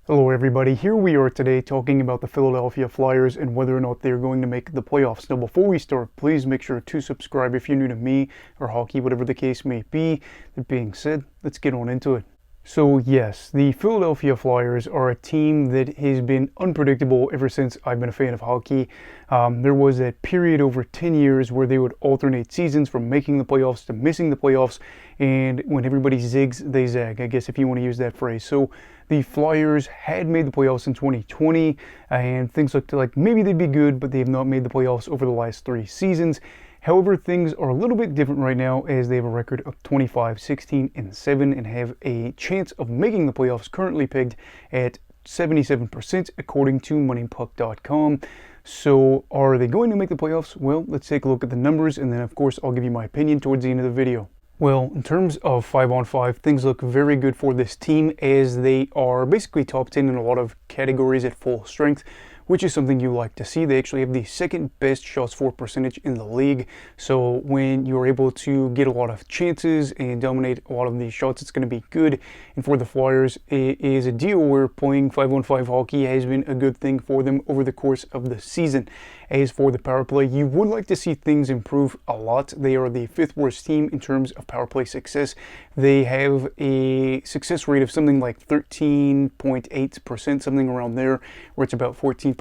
Hello everybody, here we are today talking about the Philadelphia Flyers and whether or not they're going to make the playoffs. Now before we start, please make sure to subscribe if you're new to me or hockey, whatever the case may be. That being said, let's get on into it. So yes, the Philadelphia Flyers are a team that has been unpredictable ever since I've been a fan of hockey. There was that period over 10 years where they would alternate seasons from making the playoffs to missing the playoffs, and when everybody zigs, they zag, I guess, if you want to use that phrase. So the Flyers had made the playoffs in 2020, and things looked like maybe they'd be good, but they have not made the playoffs over the last 3 seasons. However, things are a little bit different right now as they have a record of 25, 16, and 7 and have a chance of making the playoffs currently pegged at 77% according to moneypuck.com. So are they going to make the playoffs? Well, let's take a look at the numbers, and then of course I'll give you my opinion towards the end of the video. Well, in terms of 5-on-5, things look very good for this team as they are basically top 10 in a lot of categories at full strength, which is something you like to see. They actually have the second best shots for percentage in the league. So when you're able to get a lot of chances and dominate a lot of these shots, it's going to be good. And for the Flyers, it is a deal where playing 5-on-5 hockey has been a good thing for them over the course of the season. As for the power play, you would like to see things improve a lot. They are the 5th worst team in terms of power play success. They have a success rate of something like 13.8%, something around there, where it's about 14%.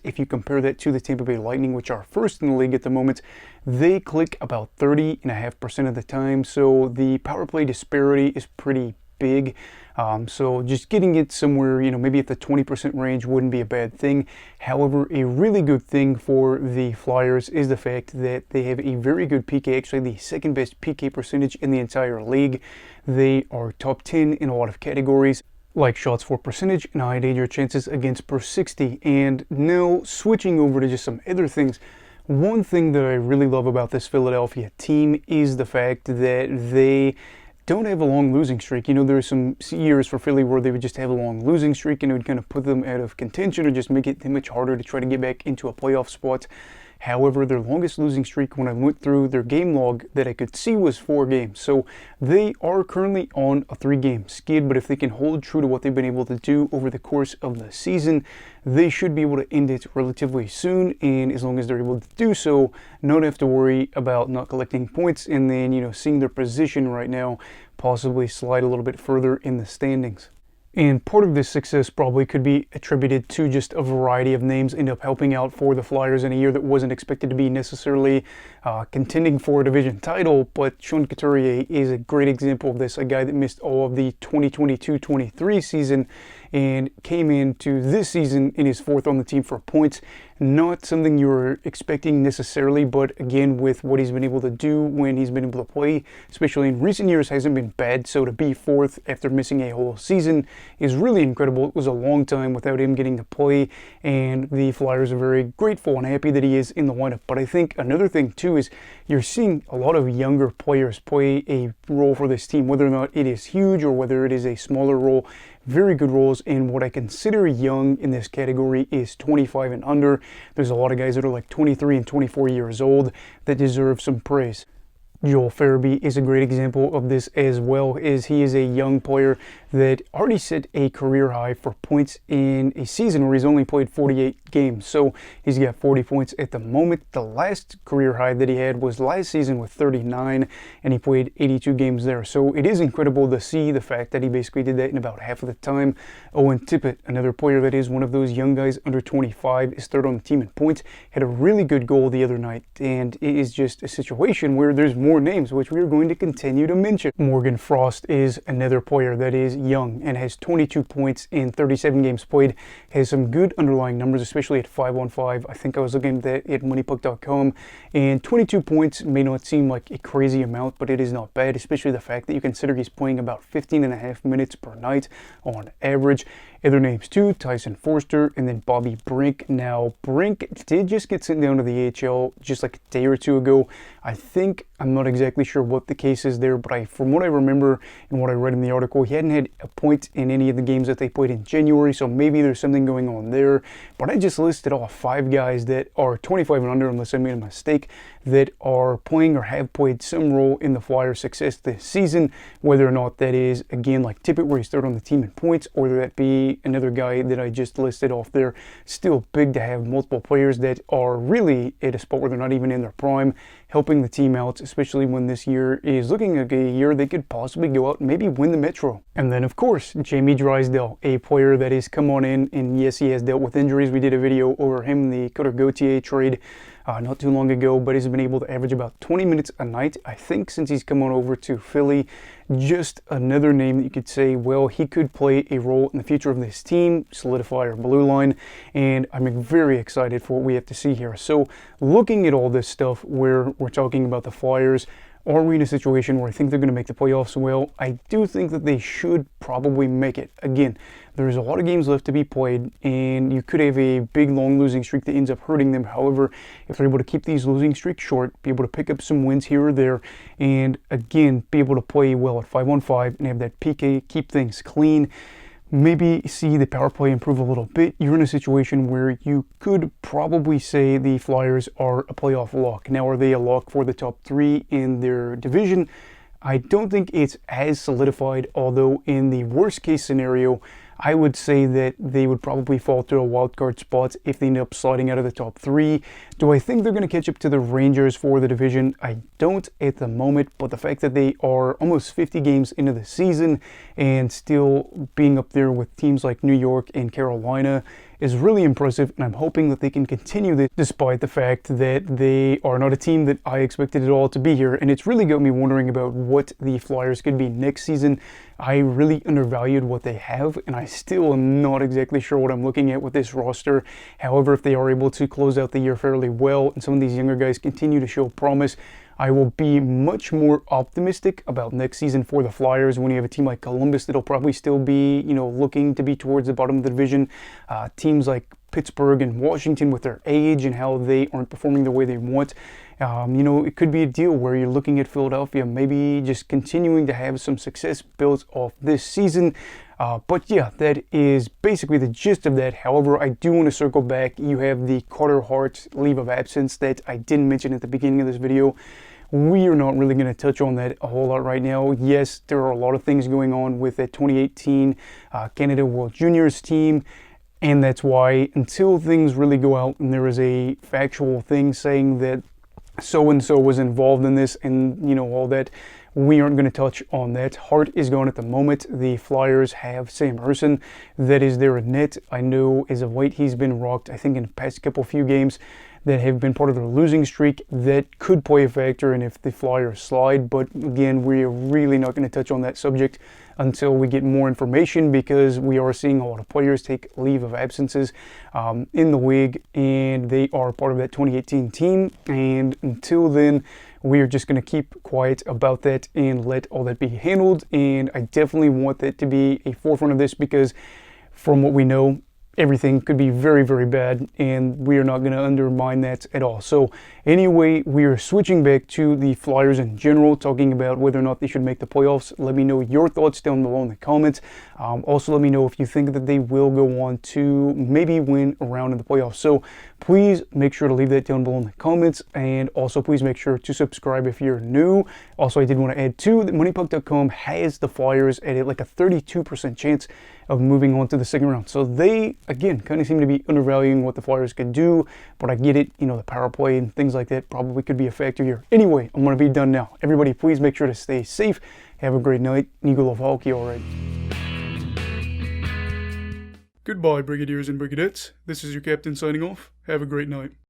If you compare that to the Tampa Bay Lightning, which are first in the league at the moment, they click about 30.5% of the time. So the power play disparity is pretty big. So just getting it somewhere, maybe at the 20% range wouldn't be a bad thing. However, a really good thing for the Flyers is the fact that they have a very good PK, actually the second best PK percentage in the entire league. They are top 10 in a lot of categories, like shots for percentage and high danger chances against per 60. And now switching over to just some other things. One thing that I really love about this Philadelphia team is the fact that they don't have a long losing streak. There are some years for Philly where they would just have a long losing streak and it would kind of put them out of contention or just make it much harder to try to get back into a playoff spot. However, their longest losing streak, when I went through their game log that I could see, was 4 games. So they are currently on a 3-game skid, but if they can hold true to what they've been able to do over the course of the season, they should be able to end it relatively soon. And as long as they're able to do so, not have to worry about not collecting points and then, seeing their position right now possibly slide a little bit further in the standings. And part of this success probably could be attributed to just a variety of names end up helping out for the Flyers in a year that wasn't expected to be necessarily contending for a division title. But Sean Couturier is a great example of this, a guy that missed all of the 2022-23 season and came into this season and is 4th on the team for points. Not something you were expecting necessarily, but again, with what he's been able to do when he's been able to play, especially in recent years, hasn't been bad. So to be 4th after missing a whole season is really incredible. It was a long time without him getting to play, and the Flyers are very grateful and happy that he is in the lineup. But I think another thing too is you're seeing a lot of younger players play a role for this team, whether or not it is huge or whether it is a smaller role. Very good roles, and what I consider young in this category is 25 and under. There's a lot of guys that are like 23 and 24 years old that deserve some praise. Joel Farabee is a great example of this as well, as he is a young player that already set a career high for points in a season where he's only played 48 games. So he's got 40 points at the moment. The last career high that he had was last season with 39, and he played 82 games there. So it is incredible to see the fact that he basically did that in about half of the time. Owen Tippett, another player that is one of those young guys under 25, is 3rd on the team in points, had a really good goal the other night, and it is just a situation where there's more names, which we are going to continue to mention. Morgan Frost is another player that is young and has 22 points in 37 games played, has some good underlying numbers, especially at 5-on-5. I think I was looking at that at moneypuck.com, and 22 points may not seem like a crazy amount, but it is not bad, especially the fact that you consider he's playing about 15.5 minutes per night on average. Other names too, Tyson Forster and then Bobby Brink. Now, Brink did just get sent down to the AHL just like a day or two ago. I'm not exactly sure what the case is there, but from what I remember and what I read in the article, he hadn't had a point in any of the games that they played in January, so maybe there's something going on there. But I just listed off 5 guys that are 25 and under, unless I made a mistake, that are playing or have played some role in the Flyers' success this season, whether or not that is, again, like Tippett, where he started on the team in points, or whether that be another guy that I just listed off there. Still big to have multiple players that are really at a spot where they're not even in their prime, helping the team out, especially when this year is looking like a year they could possibly go out and maybe win the Metro. And then, of course, Jamie Drysdale, a player that has come on in, and yes, he has dealt with injuries. We did a video over him, the Cutter Gauthier trade, not too long ago, but he's been able to average about 20 minutes a night, I think, since he's come on over to Philly. Just another name that you could say, well, he could play a role in the future of this team, solidify our blue line, and I'm very excited for what we have to see here. So looking at all this stuff where we're talking about the Flyers, are we in a situation where I think they're going to make the playoffs? Well, I do think that they should probably make it. Again, there's a lot of games left to be played, and you could have a big, long losing streak that ends up hurting them. However, if they're able to keep these losing streaks short, be able to pick up some wins here or there, and again, be able to play well at 5-on-5 and have that PK, keep things clean, maybe see the power play improve a little bit, you're in a situation where you could probably say the Flyers are a playoff lock. Now, are they a lock for the top 3 in their division? I don't think it's as solidified, although in the worst case scenario, I would say that they would probably fall to a wild card spot if they end up sliding out of the top 3. Do I think they're going to catch up to the Rangers for the division? I don't at the moment, but the fact that they are almost 50 games into the season and still being up there with teams like New York and Carolina is really impressive, and I'm hoping that they can continue this despite the fact that they are not a team that I expected at all to be here. And it's really got me wondering about what the Flyers could be next season. I really undervalued what they have, and I still am not exactly sure what I'm looking at with this roster. However, if they are able to close out the year fairly well and some of these younger guys continue to show promise, I will be much more optimistic about next season for the Flyers when you have a team like Columbus that'll probably still be, looking to be towards the bottom of the division. Teams like Pittsburgh and Washington with their age and how they aren't performing the way they want. It could be a deal where you're looking at Philadelphia maybe just continuing to have some success built off this season. But yeah, that is basically the gist of that. However, I do want to circle back. You have the Carter Hart leave of absence that I didn't mention at the beginning of this video. We are not really going to touch on that a whole lot right now. Yes, there are a lot of things going on with the 2018 Canada World Juniors team. And that's why until things really go out and there is a factual thing saying that so-and-so was involved in this and, all that, we aren't going to touch on that. Hart is gone at the moment. The Flyers have Sam Ersson. That is their net. I know as of late he's been rocked, I think, in the past few games that have been part of their losing streak. That could play a factor in if the Flyers slide. But again, we are really not going to touch on that subject until we get more information, because we are seeing a lot of players take leave of absences in the league, and they are part of that 2018 team. And until then, we are just going to keep quiet about that and let all that be handled. And I definitely want that to be a forefront of this, because from what we know, everything could be very, very bad, and we are not going to undermine that at all. So anyway, we are switching back to the Flyers in general, talking about whether or not they should make the playoffs. Let me know your thoughts down below in the comments. Also, let me know if you think that they will go on to maybe win a round in the playoffs. So please make sure to leave that down below in the comments, and also please make sure to subscribe if you're new. Also, I did want to add too that MoneyPuck.com has the Flyers at like a 32% chance of moving on to the second round. So they, again, kind of seem to be undervaluing what the Flyers could do, but I get it, the power play and things like that probably could be a factor here. Anyway, I'm going to be done now. Everybody, please make sure to stay safe. Have a great night, and you go love hockey, all right. Goodbye, Brigadiers and Brigadettes. This is your captain signing off. Have a great night.